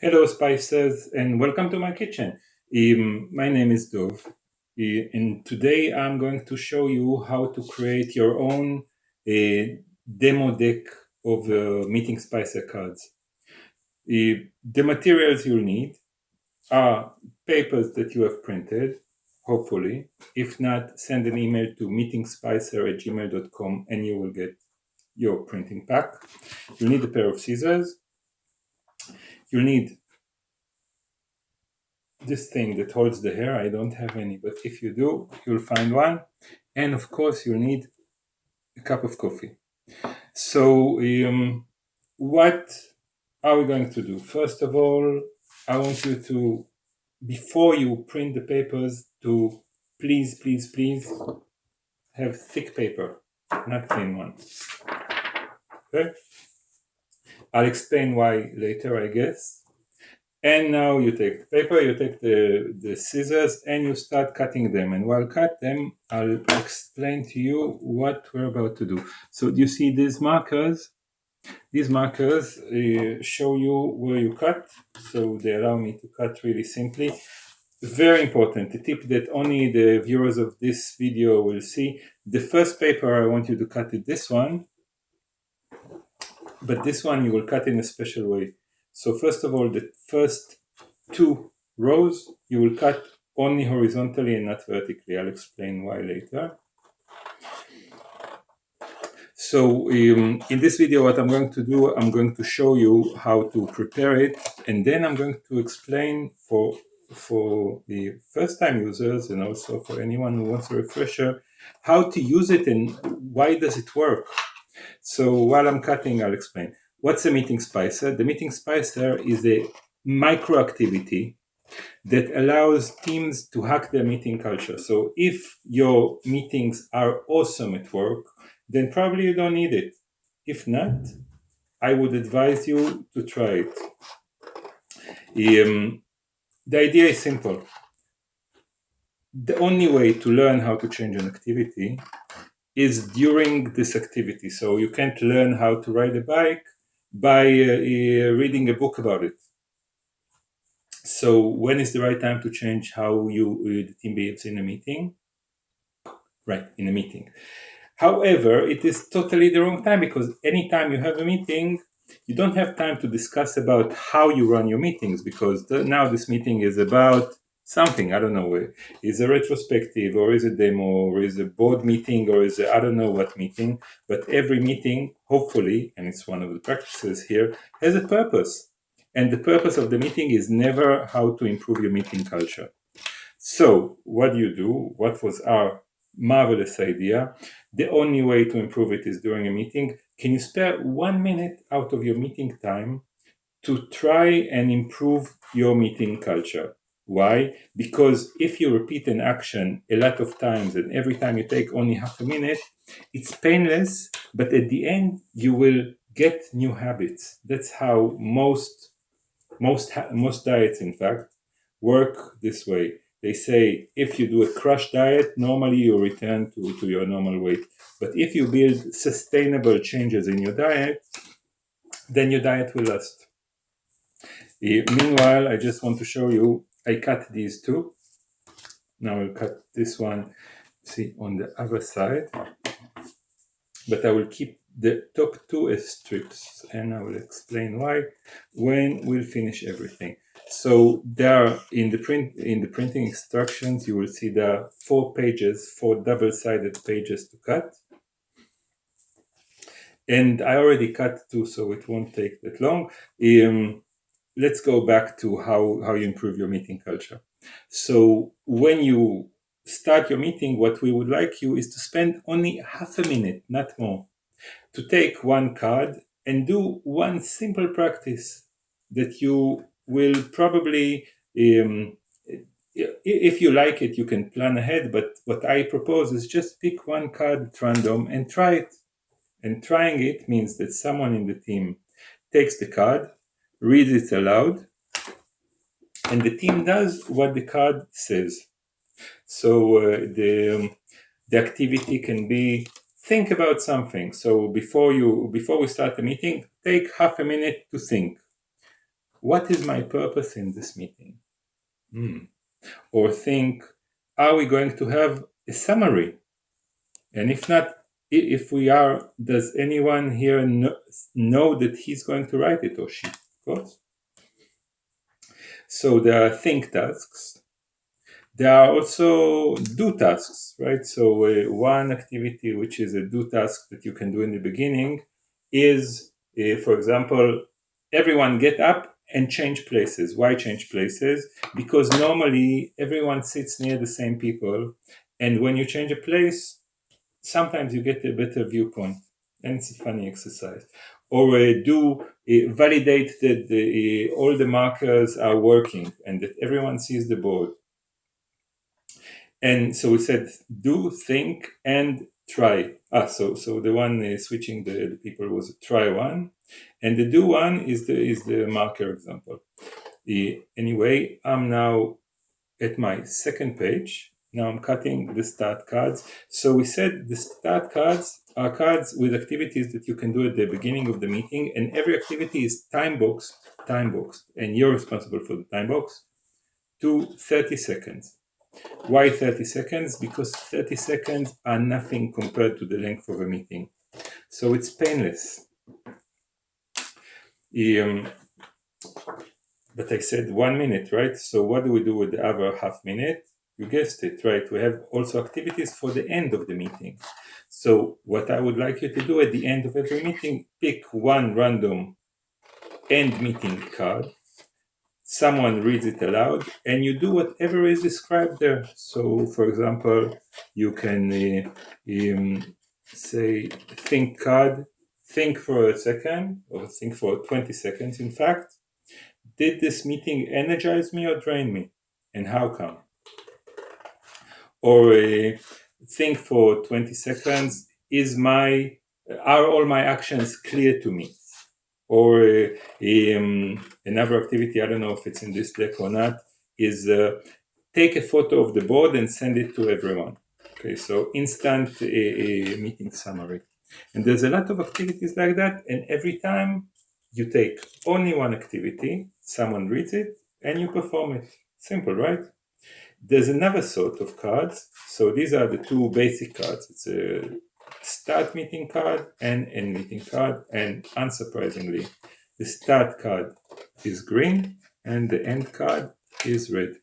Hello, Spices, and welcome to my kitchen. My name is Dov, and today I'm going to show you how to create your own demo deck of Meeting Spicer cards. The materials you'll need are papers that you have printed, hopefully. If not, send an email to meetingspicer@gmail.com and you will get your printing pack. You'll need a pair of scissors. You'll need this thing that holds the hair. I don't have any, but if you do, you'll find one. And of course, you'll need a cup of coffee. So, what are we going to do? First of all, I want you to, before you print the papers, to please have thick paper, not thin one. Okay? I'll explain why later, I guess. And now you take the paper, you take the scissors, and you start cutting them. And while cut them, I'll explain to you what we're about to do. So you see these markers? These markers show you where you cut. So they allow me to cut really simply. Very important, a tip that only the viewers of this video will see. The first paper I want you to cut is this one. But this one you will cut in a special way. So first of all, the first two rows you will cut only horizontally and not vertically. I'll explain why later. So in this video, what I'm going to do, I'm going to show you how to prepare it, and then I'm going to explain for the first-time users and also for anyone who wants a refresher, how to use it and why does it work. So while I'm cutting, I'll explain. What's a meeting spicer? The meeting spicer is a micro activity that allows teams to hack their meeting culture. So if your meetings are awesome at work, then probably you don't need it. If not, I would advise you to try it. The idea is simple. The only way to learn how to change an activity is during this activity. So you can't learn how to ride a bike by reading a book about it. So when is the right time to change how the team behaves in a meeting? Right, in a meeting. However, it is totally the wrong time, because anytime you have a meeting, you don't have time to discuss about how you run your meetings, because now this meeting is about something. I don't know, is a retrospective, or is a demo, or is a board meeting, or is I don't know what meeting. But every meeting, hopefully, and it's one of the practices here, has a purpose. And the purpose of the meeting is never how to improve your meeting culture. So what do you do? What was our marvelous idea? The only way to improve it is during a meeting. Can you spare 1 minute out of your meeting time to try and improve your meeting culture? Why? Because if you repeat an action a lot of times and every time you take only half a minute, it's painless, but at the end you will get new habits. That's how most diets, in fact, work this way. They say if you do a crash diet, normally you return to your normal weight. But if you build sustainable changes in your diet, then your diet will last. Meanwhile, I just want to show you, I cut these two. Now I'll cut this one, see, on the other side. But I will keep the top two as strips, and I will explain why when we'll finish everything. So there, in the printing instructions, you will see there are 4 pages, 4 double-sided pages to cut. And I already cut 2, so it won't take that long. Let's go back to how you improve your meeting culture. So when you start your meeting, what we would like you is to spend only half a minute, not more, to take one card and do one simple practice that you will probably, if you like it, you can plan ahead. But what I propose is just pick one card at random and try it. And trying it means that someone in the team takes the card, reads it aloud, and the team does what the card says. So the activity can be, think about something. So before we start the meeting, take half a minute to think. what is my purpose in this meeting? Or think, are we going to have a summary? And if not, if we are, does anyone here know that he's going to write it, or she, of course? So there are think tasks. There are also do tasks, right? So one activity which is a do task that you can do in the beginning is, for example, everyone get up and change places. Why change places? Because normally everyone sits near the same people, and when you change a place, sometimes you get a better viewpoint, and it's a funny exercise. Or validate that all the markers are working and that everyone sees the board. And so we said do, think, and try. So the one switching the people was try one, and the do one is the marker example. Anyway, I'm now at my second page. Now I'm cutting the start cards. So we said the start cards are cards with activities that you can do at the beginning of the meeting, and every activity is time boxed, and you're responsible for the time box to 30 seconds. Why 30 seconds? Because 30 seconds are nothing compared to the length of a meeting. So it's painless. But I said 1 minute, right? So what do we do with the other half minute? You guessed it, right? We have also activities for the end of the meeting. So what I would like you to do at the end of every meeting, pick one random end meeting card. Someone reads it aloud, and you do whatever is described there. So, for example, you can say, think card, think for a second, or think for 20 seconds, in fact. Did this meeting energize me or drain me? And how come? Or think for 20 seconds, are all my actions clear to me? Or another activity, I don't know if it's in this deck or not, is take a photo of the board and send it to everyone. Okay, so instant meeting summary. And there's a lot of activities like that, and every time you take only one activity, someone reads it, and you perform it. Simple, right? There's another sort of cards. So these are the two basic cards. It's a start meeting card and end meeting card, and unsurprisingly, the start card is green and the end card is red.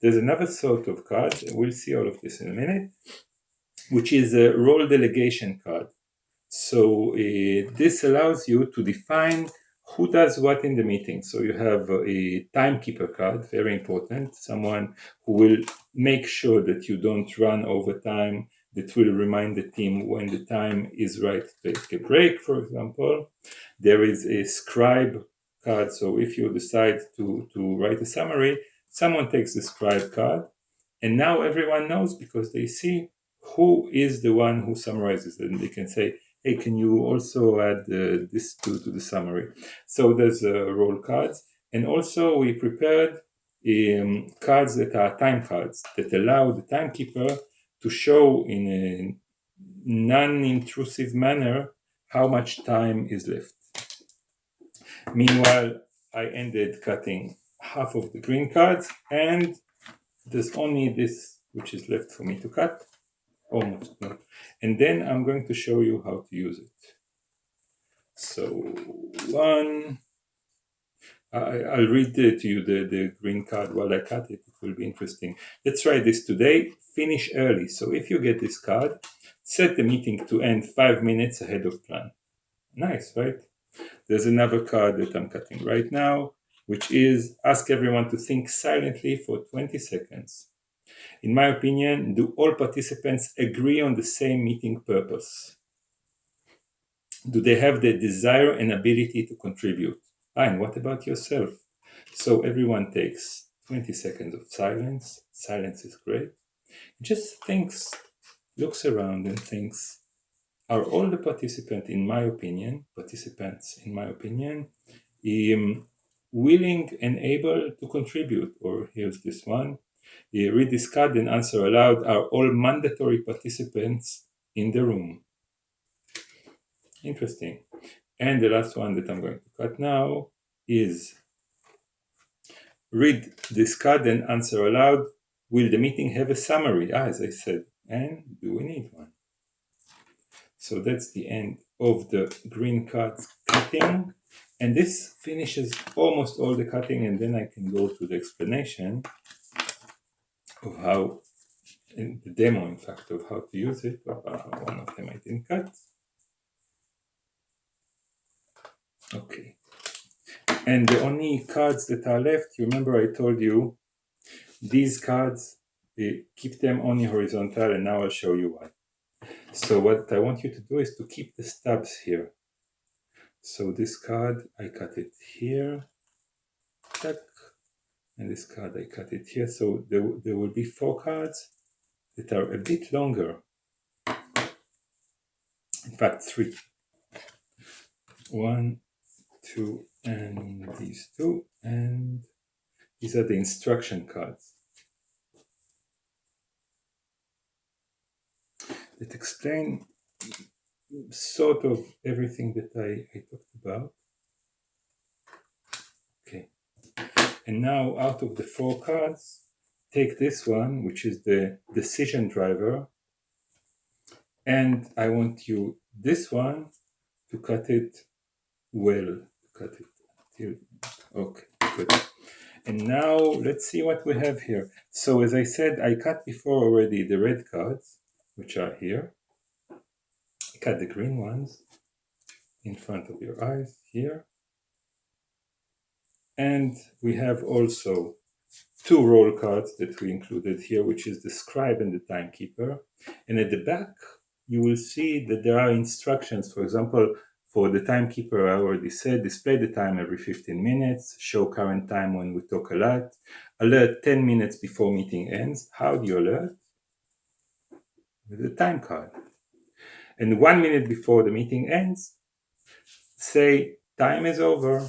There's another sort of card, we'll see all of this in a minute, which is a role delegation card. So this allows you to define who does what in the meeting. So you have a timekeeper card, very important, someone who will make sure that you don't run over time, that will remind the team when the time is right to take a break, for example. There is a scribe card, so if you decide to write a summary, someone takes the scribe card, and now everyone knows because they see who is the one who summarizes it, and they can say, hey, can you also add this to the summary? So there's role cards, and also we prepared cards that are time cards that allow the timekeeper to show in a non-intrusive manner how much time is left. Meanwhile, I ended cutting half of the green cards, and there's only this which is left for me to cut. Almost not. And then I'm going to show you how to use it. So I'll read to you the green card while I cut it. It will be interesting. Let's try this today. Finish early. So if you get this card, set the meeting to end 5 minutes ahead of plan. Nice, right? There's another card that I'm cutting right now, which is ask everyone to think silently for 20 seconds. In my opinion, do all participants agree on the same meeting purpose? Do they have the desire and ability to contribute? And what about yourself? So everyone takes 20 seconds of silence. Silence is great. Just thinks, looks around and thinks, are all the participants, in my opinion, willing and able to contribute? Or here's this one. Read this card and answer aloud. Are all mandatory participants in the room? Interesting. And the last one that I'm going to cut now is read this card and answer aloud. Will the meeting have a summary? As I said, and do we need one? So that's the end of the green cards cutting, and this finishes almost all the cutting, and then I can go to the explanation of how, in the demo in fact, of how to use it. One of them I didn't cut. Okay, and the only cards that are left, you remember I told you these cards, keep them only horizontal, and now I'll show you why. So what I want you to do is to keep the stubs here. So this card, I cut it here, tack, and this card, I cut it here. So there will be 4 cards that are a bit longer. In fact, 3. 1, 2, and these 2, and these are the instruction cards that explain sort of everything that I talked about. Okay, and now out of the 4 cards, take this one, which is the decision driver, and I want you, this one, to cut it well. Cut it till, okay, good. And now let's see what we have here. So as I said, I cut before already the red cards, which are here. I cut the green ones in front of your eyes here. And we have also 2 roll cards that we included here, which is the scribe and the timekeeper. And at the back, you will see that there are instructions. For example, for the timekeeper, I already said, display the time every 15 minutes, show current time when we talk a lot, alert 10 minutes before meeting ends. How do you alert? With the time card. And 1 minute before the meeting ends, say time is over.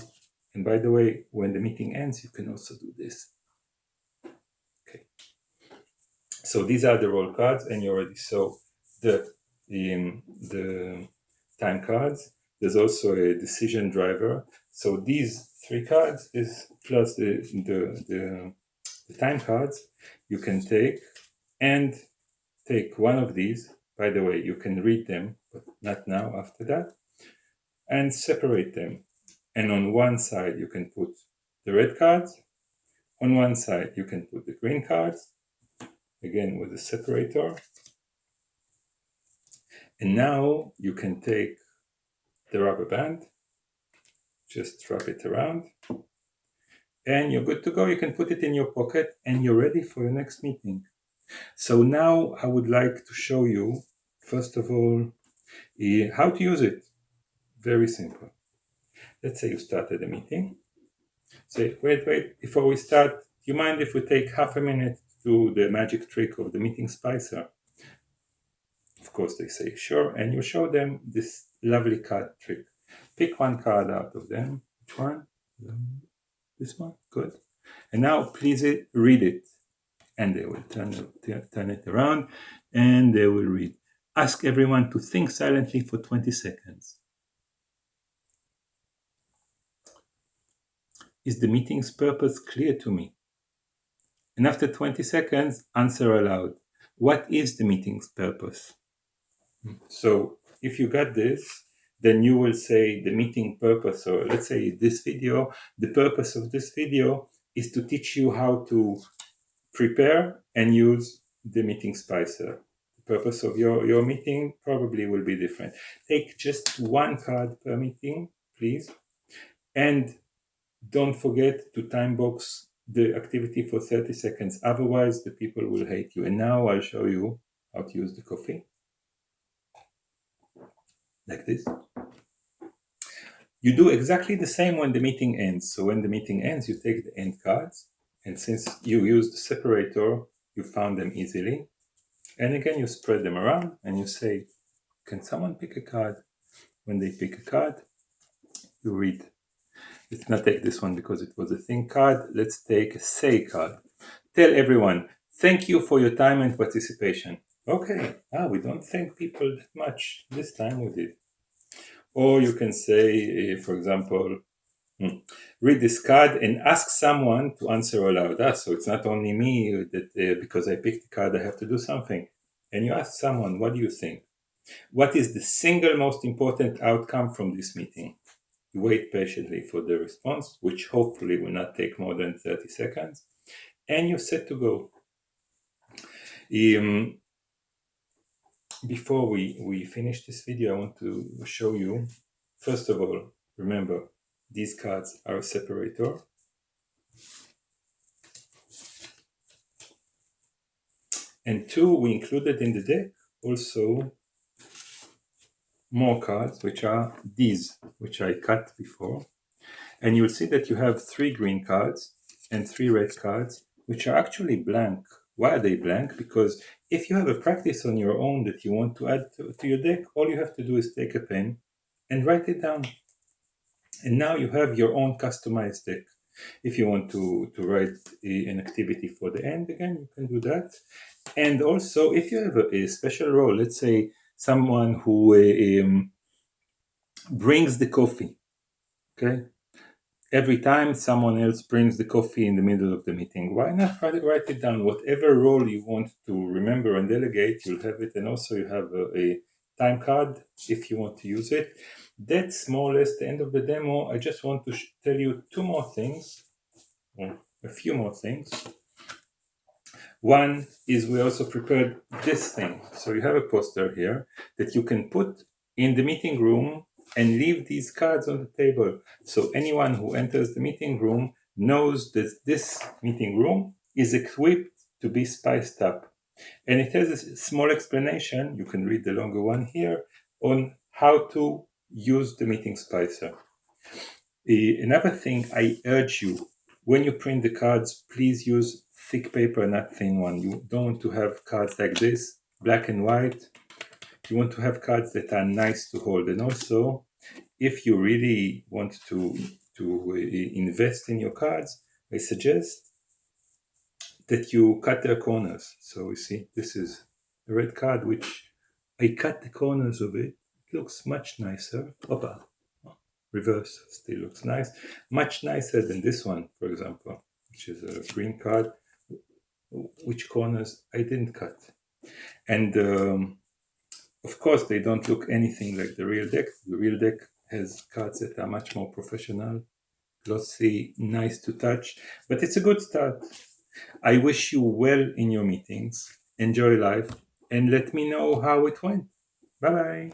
And by the way, when the meeting ends, you can also do this. Okay. So these are the roll cards, and you already saw the time cards. There's also a decision driver. So these 3 cards is plus the time cards you can take, and take one of these. By the way, you can read them, but not now, after that, and separate them. And on one side you can put the red cards, on one side you can put the green cards, again with a separator. And now you can take the rubber band, just wrap it around, and you're good to go. You can put it in your pocket and you're ready for your next meeting. So now I would like to show you, first of all, how to use it. Very simple. Let's say you started a meeting. Say, wait, before we start, do you mind if we take half a minute to do the magic trick of the meeting spicer? Of course, they say sure, and you show them this lovely card trick. Pick one card out of them. Which one? This one? Good. And now please read it. And they will turn it around and they will read. Ask everyone to think silently for 20 seconds. Is the meeting's purpose clear to me? And after 20 seconds, answer aloud. What is the meeting's purpose? So if you got this, then you will say the meeting purpose, or let's say this video, the purpose of this video is to teach you how to prepare and use the meeting spicer. The purpose of your meeting probably will be different. Take just 1 card per meeting, please. And don't forget to time box the activity for 30 seconds. Otherwise, the people will hate you. And now I'll show you how to use the coffee. Like this. You do exactly the same when the meeting ends. So when the meeting ends, you take the end cards. And since you used the separator, you found them easily. And again, you spread them around and you say, can someone pick a card? When they pick a card, you read. Let's not take this one because it was a think card. Let's take a say card. Tell everyone, thank you for your time and participation. Okay, we don't thank people that much. This time we did. Or you can say, for example, Read this card and ask someone to answer aloud. So it's not only me that because I picked the card, I have to do something. And you ask someone, what do you think? What is the single most important outcome from this meeting? You wait patiently for the response, which hopefully will not take more than 30 seconds, and you're set to go. Before we finish this video, I want to show you, first of all, remember, these cards are a separator. And two, we included in the deck also more cards, which are these, which I cut before. And you'll see that you have 3 green cards and 3 red cards, which are actually blank. Why are they blank? Because if you have a practice on your own that you want to add to your deck, all you have to do is take a pen and write it down. And now you have your own customized deck. If you want to write an activity for the end, again, you can do that. And also, if you have a special role, let's say someone who brings the coffee, okay? Every time someone else brings the coffee in the middle of the meeting, why not write it down? Whatever role you want to remember and delegate, you'll have it. And also you have a time card if you want to use it. That's more or less the end of the demo. I just want to tell you 2 more things, or a few more things. One is we also prepared this thing. So you have a poster here that you can put in the meeting room and leave these cards on the table. So anyone who enters the meeting room knows that this meeting room is equipped to be spiced up. And it has a small explanation, you can read the longer one here, on how to use the meeting spicer. Another thing I urge you, when you print the cards, please use thick paper, not thin one. You don't want to have cards like this, black and white. You want to have cards that are nice to hold. And also, if you really want to invest in your cards, I suggest that you cut their corners. So you see, this is a red card, which I cut the corners of it. It looks much nicer. Opa. Reverse still looks nice. Much nicer than this one, for example, which is a green card, which corners I didn't cut. And of course, they don't look anything like the real deck. The real deck has cards that are much more professional, glossy, nice to touch, but it's a good start. I wish you well in your meetings. Enjoy life and let me know how it went. Bye bye.